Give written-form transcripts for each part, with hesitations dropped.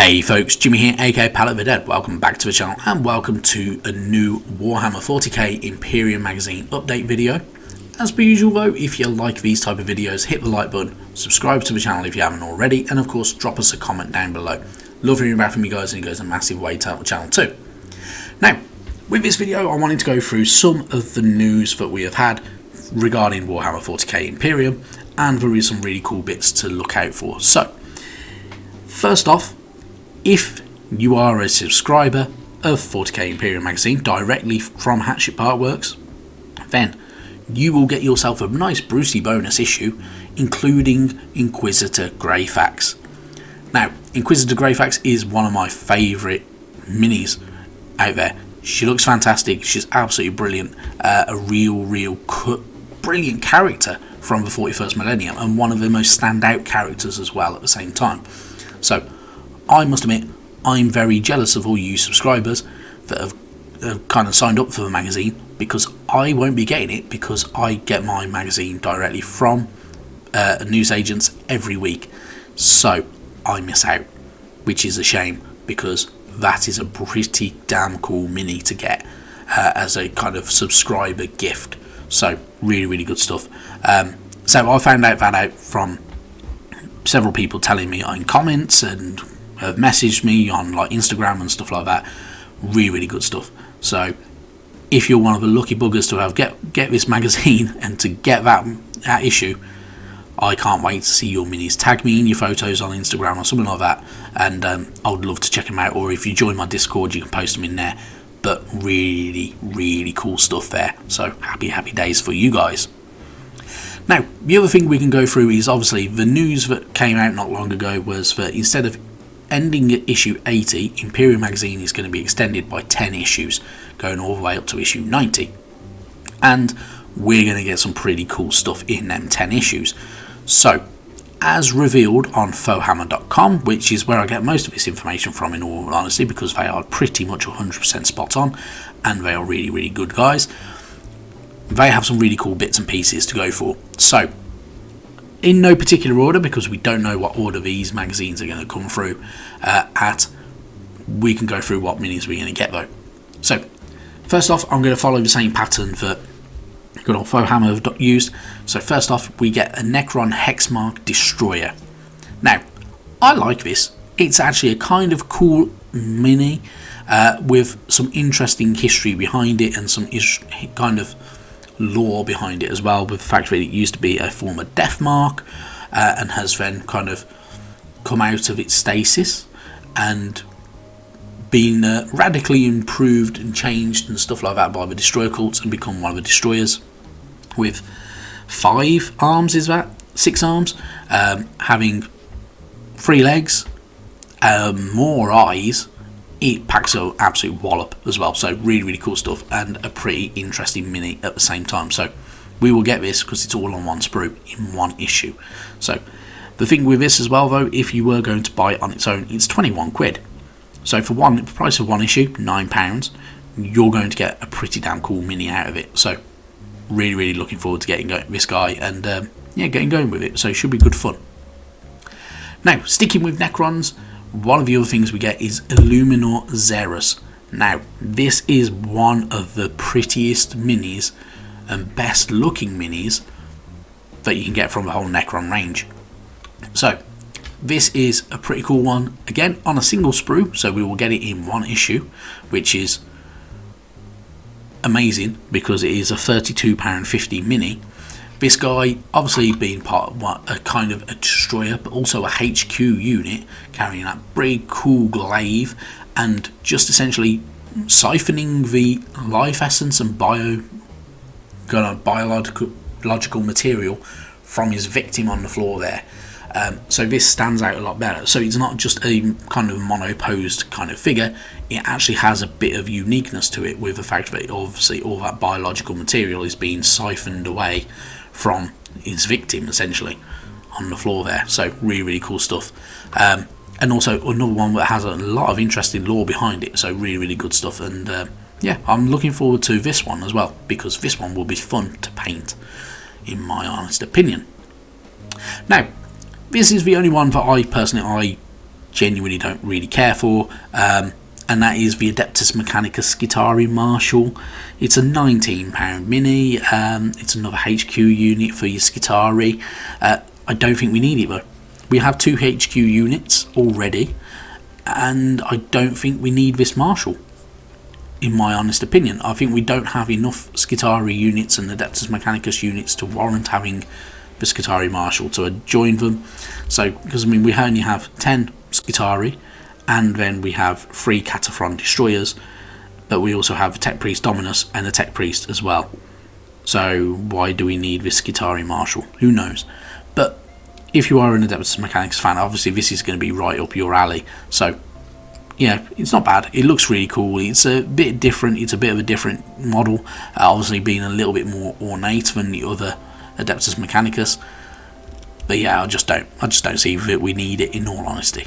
Hey folks, Jimmy here, aka Palette of the Dead. Welcome back to the channel and welcome to a new Warhammer 40k Imperium magazine update video. As per usual though, if you like these type of videos, hit the like button, subscribe to the channel if you haven't already, and of course drop us a comment down below. Love hearing back from you guys, and it goes a massive way to help the channel too. Now, with this video I wanted to go through some of the news that we have had regarding Warhammer 40k Imperium, and there is some really cool bits to look out for. So, first off, if you are a subscriber of 40k Imperium magazine directly from Hatchet Partworks, then you will get yourself a nice Brucey bonus issue, including Inquisitor Greyfax. Now, Inquisitor Greyfax is one of my favourite minis out there. She looks fantastic, she's absolutely brilliant, a real brilliant character from the 41st millennium, and one of the most standout characters as well at the same time. So, I must admit, I'm very jealous of all you subscribers that have kind of signed up for the magazine, because I won't be getting it, because I get my magazine directly from newsagents every week. So I miss out, which is a shame, because that is a pretty damn cool mini to get as a kind of subscriber gift. So really good stuff. So I found that out from several people telling me in comments, and have messaged me on like Instagram and stuff like that. Really good stuff. So if you're one of the lucky buggers to have get this magazine and to get that issue, I can't wait to see your minis. Tag me in your photos on Instagram or something like that, and I would love to check them out. Or if you join my Discord, you can post them in there. But really cool stuff there. So happy days for you guys. Now, the other thing we can go through is obviously the news that came out not long ago was that instead of ending at issue 80, Imperium magazine is going to be extended by 10 issues, going all the way up to issue 90. And we're going to get some pretty cool stuff in them 10 issues. So, as revealed on fohammer.com, which is where I get most of this information from in all honesty, because they are pretty much 100% spot on, and they are really good guys, they have some really cool bits and pieces to go for. So, in no particular order, because we don't know what order these magazines are going to come through we can go through what minis we're going to get though. So, first off, I'm going to follow the same pattern that good old Fohammer have used. So first off, we get a Necron Hexmark Destroyer. Now, I like this. It's actually a kind of cool mini with some interesting history behind it, and some kind of lore behind it as well, with the fact that it used to be a former death mark and has then kind of come out of its stasis and been radically improved and changed and stuff like that by the destroyer cults, and become one of the destroyers with 5 arms, is that 6 arms, having 3 legs, more eyes. It packs an absolute wallop as well. So really cool stuff, and a pretty interesting mini at the same time. So we will get this because it's all on one sprue in one issue. So the thing with this as well though, if you were going to buy it on its own, it's 21 quid. So for the price of one issue, £9, you're going to get a pretty damn cool mini out of it. So really looking forward to getting this guy, and getting going with it. So it should be good fun. Now, sticking with Necrons, one of the other things we get is Illuminor Szeras. Now, this is one of the prettiest minis and best looking minis that you can get from the whole Necron range. So, this is a pretty cool one, again on a single sprue, so we will get it in one issue, which is amazing because it is a £32.50 mini. This guy obviously being part of a kind of a destroyer, but also a HQ unit, carrying that pretty cool glaive, and just essentially siphoning the life essence and biological material from his victim on the floor there. So this stands out a lot better. So it's not just a kind of monoposed kind of figure, it actually has a bit of uniqueness to it, with the fact that obviously all that biological material is being siphoned away from his victim essentially on the floor there. So really cool stuff. And also another one that has a lot of interesting lore behind it, so really good stuff. And I'm looking forward to this one as well, because this one will be fun to paint, in my honest opinion. Now, this is the only one that I genuinely don't really care for, and that is the Adeptus Mechanica Skitarii Marshal. It's a £19 mini. It's another HQ unit for your Skitarii. I don't think we need it though. We have 2 HQ units already, and I don't think we need this Marshal. In my honest opinion, I think we don't have enough Skitarii units and Adeptus Mechanicus units to warrant having the Skitarii Marshal to join them. So, because I mean, we only have 10 Skitarii, and then we have 3 Cataphron Destroyers, but we also have a Tech Priest Dominus and a Tech Priest as well. So why do we need this Skitarii Marshal? Who knows? But if you are an Adeptus Mechanicus fan, obviously this is going to be right up your alley. So yeah, it's not bad. It looks really cool. It's a bit different. It's a bit of a different model, obviously being a little bit more ornate than the other Adeptus Mechanicus. But yeah, I just don't see that we need it, in all honesty.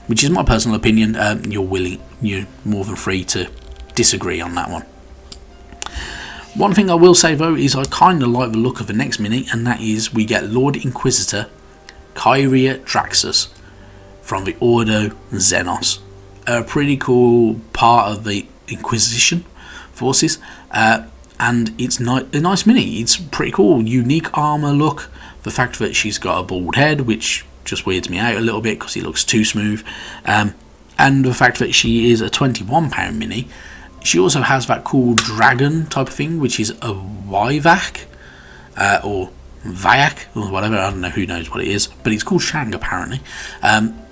Which is my personal opinion. You're more than free to disagree on that one. One thing I will say though is I kind of like the look of the next mini, and that is we get Lord Inquisitor Kyria Draxus from the Ordo Xenos. A pretty cool part of the Inquisition forces, and it's a nice mini. It's pretty cool, unique armor look. The fact that she's got a bald head, which just weirds me out a little bit because it looks too smooth, and the fact that she is a £21 mini. She also has that cool dragon type of thing, which is a Wyvac, or Vayak, or whatever, I don't know, who knows what it is, but it's called Shang apparently,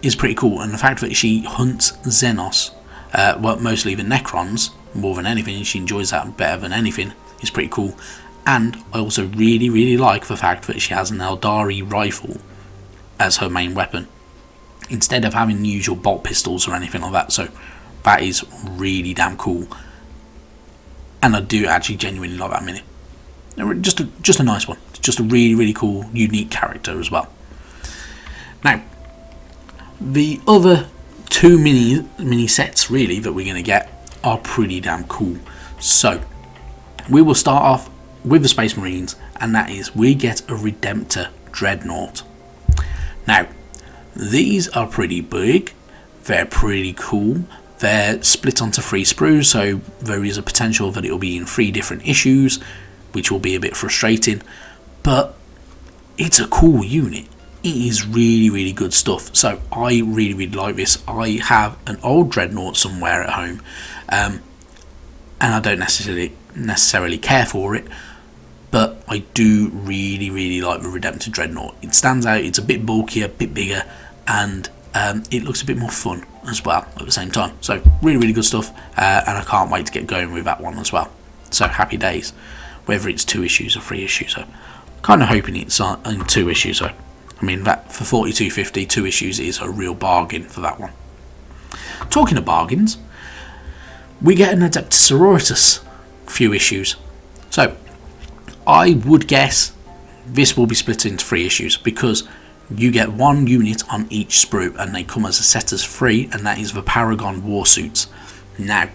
is pretty cool. And the fact that she hunts Xenos, well, mostly the Necrons, more than anything, she enjoys that better than anything, is pretty cool. And I also really like the fact that she has an Eldari rifle as her main weapon, instead of having the usual bolt pistols or anything like that. So that is really damn cool, and I do actually genuinely like that mini. Just a nice one. Just a really cool, unique character as well. Now, the other 2 mini sets really that we're going to get are pretty damn cool. So we will start off with the Space Marines, and that is we get a Redemptor Dreadnought. Now, these are pretty big. They're pretty cool. They're split onto 3 sprues, so there is a potential that it will be in 3 different issues, which will be a bit frustrating, but it's a cool unit. It is really good stuff. So I really like this. I have an old Dreadnought somewhere at home, and I don't necessarily care for it, but I do really like the Redemptor Dreadnought. It stands out. It's a bit bulkier, a bit bigger, and it looks a bit more fun as well at the same time. So really good stuff, and I can't wait to get going with that one as well. So happy days, whether it's 2 issues or 3 issues. So kind of hoping it's in 2 issues. So I mean, that for $42.50, 2 issues is a real bargain for that one. Talking of bargains, we get an Adeptus Sororitas few issues. So I would guess this will be split into 3 issues, because you get 1 unit on each sprue, and they come as a set as 3, and that is the Paragon War Suits. Now,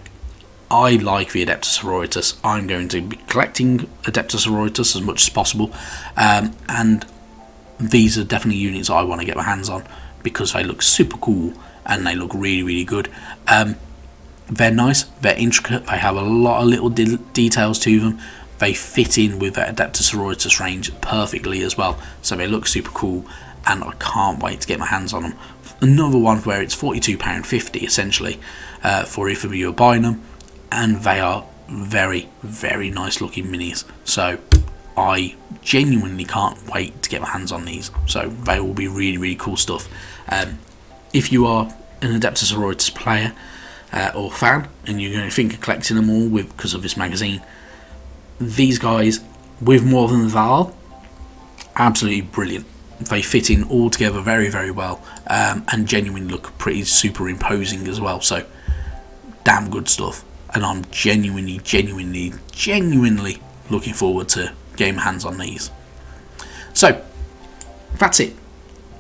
I like the Adeptus Sororitas. I'm going to be collecting Adeptus Sororitas as much as possible, and these are definitely units I want to get my hands on, because they look super cool and they look really good. They're nice, they're intricate, they have a lot of little details to them. They fit in with the Adeptus Sororitas range perfectly as well, so they look super cool, and I can't wait to get my hands on them. Another one where it's £42.50 essentially for if you are buying them, and they are very nice looking minis. So I genuinely can't wait to get my hands on these. So they will be really cool stuff. If you are an Adeptus Sororitas player or fan, and you're going to think of collecting them all because of this magazine, these guys with More Than Val, absolutely brilliant. They fit in all together very well, and genuinely look pretty superimposing as well. So damn good stuff, and I'm genuinely looking forward to getting my hands on these. So that's it.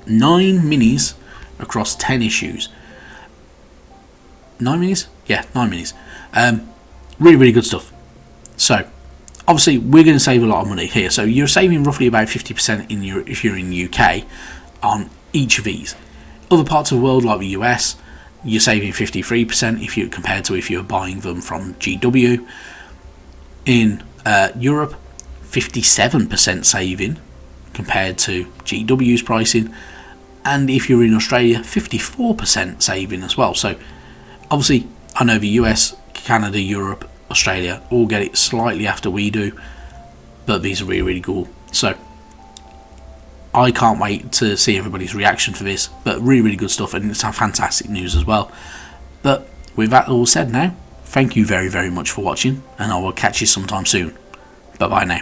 9 minis across 10 issues. 9 minis? Yeah, 9 minis. Really good stuff. So obviously we're going to save a lot of money here. So you're saving roughly about 50% if you're in the UK on each of these. Other parts of the world like the US, you're saving 53% if you compared to if you're buying them from GW. In Europe, 57% saving compared to GW's pricing, and if you're in Australia, 54% saving as well. So obviously I know the US, Canada, Europe, Australia all get it slightly after we do, but these are really cool. So I can't wait to see everybody's reaction for this, but really good stuff, and it's fantastic news as well. But with that all said now, thank you very much for watching, and I will catch you sometime soon. Bye bye now.